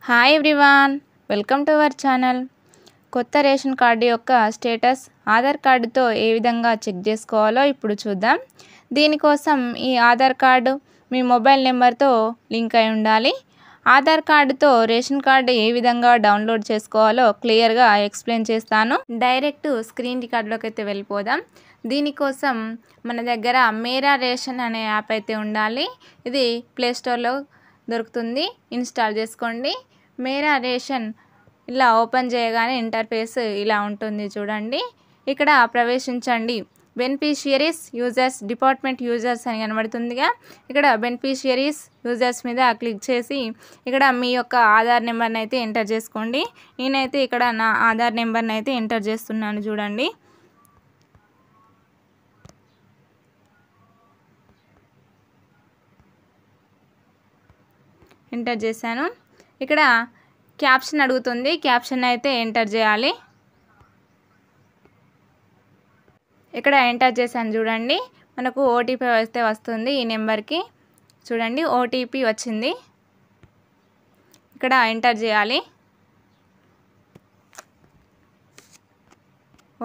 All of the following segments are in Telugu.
Hi everyone, welcome to our channel. కొత్త రేషన్ కార్డు యొక్క స్టేటస్ ఆధార్ కార్డుతో ఏ విధంగా చెక్ చేసుకోవాలో ఇప్పుడు చూద్దాం. దీనికోసం ఈ ఆధార్ కార్డు మీ మొబైల్ నెంబర్తో లింక్ అయి ఉండాలి. ఆధార్ కార్డుతో రేషన్ కార్డు ఏ విధంగా డౌన్లోడ్ చేసుకోవాలో క్లియర్గా ఎక్స్ప్లెయిన్ చేస్తాను. డైరెక్ట్ స్క్రీన్ రికార్డులోకి అయితే వెళ్ళిపోదాం. దీనికోసం మన దగ్గర మేరా రేషన్ అనే యాప్ అయితే ఉండాలి. ఇది ప్లేస్టోర్లో దొరుకుతుంది, ఇన్స్టాల్ చేసుకోండి. మేరా రేషన్ ఇలా ఓపెన్ చేయగానే ఇంటర్ఫేస్ ఇలా ఉంటుంది చూడండి. ఇక్కడ ప్రవేశించండి. బెనిఫిషియరీస్, యూజర్స్, డిపార్ట్మెంట్ యూజర్స్ అని కనబడుతుందిగా. ఇక్కడ బెనిఫిషియరీస్, యూజర్స్ మీద క్లిక్ చేసి ఇక్కడ మీ యొక్క ఆధార్ నెంబర్ని అయితే ఎంటర్ చేసుకోండి. నేనైతే ఇక్కడ నా ఆధార్ నెంబర్ని అయితే ఎంటర్ చేస్తున్నాను చూడండి. ఎంటర్ చేశాను. ఇక్కడ క్యాప్షన్ అడుగుతుంది, క్యాప్షన్ అయితే ఎంటర్ చేయాలి. ఇక్కడ ఎంటర్ చేశాను చూడండి. మనకు ఓటీపీ అయితే వస్తుంది ఈ నెంబర్కి. చూడండి, ఓటీపీ వచ్చింది. ఇక్కడ ఎంటర్ చేయాలి.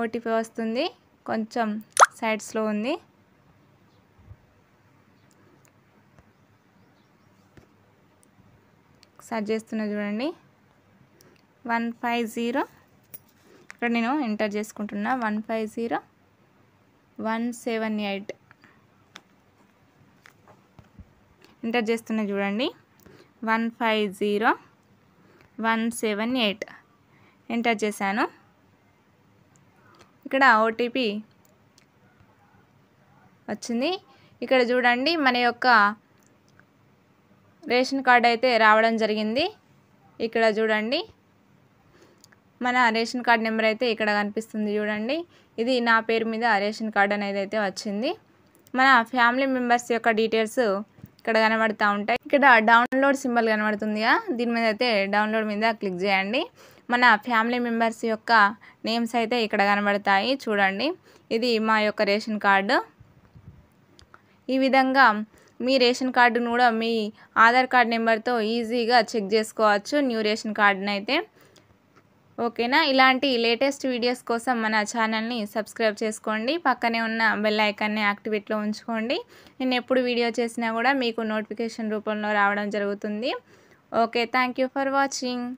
ఓటీపీ వస్తుంది, కొంచెం సైడ్స్లో ఉంది. సెర్చ్ చేస్తున్నా చూడండి. 150 ఇక్కడ నేను ఎంటర్ చేసుకుంటున్నా. 150-178 ఎంటర్ చేస్తున్నా చూడండి. 150-178 ఎంటర్ చేశాను. ఇక్కడ ఓటీపీ వచ్చింది. ఇక్కడ చూడండి, మన యొక్క రేషన్ కార్డ్ అయితే రావడం జరిగింది. ఇక్కడ చూడండి, మన రేషన్ కార్డ్ నెంబర్ అయితే ఇక్కడ కనిపిస్తుంది చూడండి. ఇది నా పేరు మీద రేషన్ కార్డ్ అనేది అయితే వచ్చింది. మన ఫ్యామిలీ మెంబర్స్ యొక్క డీటెయిల్స్ ఇక్కడ కనబడుతూ ఉంటాయి. ఇక్కడ డౌన్లోడ్ సింబల్ కనబడుతుందిగా, దీని మీద అయితే డౌన్లోడ్ మీద క్లిక్ చేయండి. మన ఫ్యామిలీ మెంబర్స్ యొక్క నేమ్స్ అయితే ఇక్కడ కనబడతాయి చూడండి. ఇది మా యొక్క రేషన్ కార్డు. ఈ విధంగా మీ రేషన్ కార్డును కూడా మీ ఆధార్ కార్డ్ నెంబర్తో ఈజీగా చెక్ చేసుకోవచ్చు, న్యూ రేషన్ కార్డుని అయితే. ఓకేనా? ఇలాంటి లేటెస్ట్ వీడియోస్ కోసం మన ఛానల్ని సబ్స్క్రైబ్ చేసుకోండి. పక్కనే ఉన్న బెల్ ఐకాన్ని యాక్టివేట్లో ఉంచుకోండి. నేను ఎప్పుడు వీడియో చేసినా కూడా మీకు నోటిఫికేషన్ రూపంలో రావడం జరుగుతుంది. Okay, thank you for watching.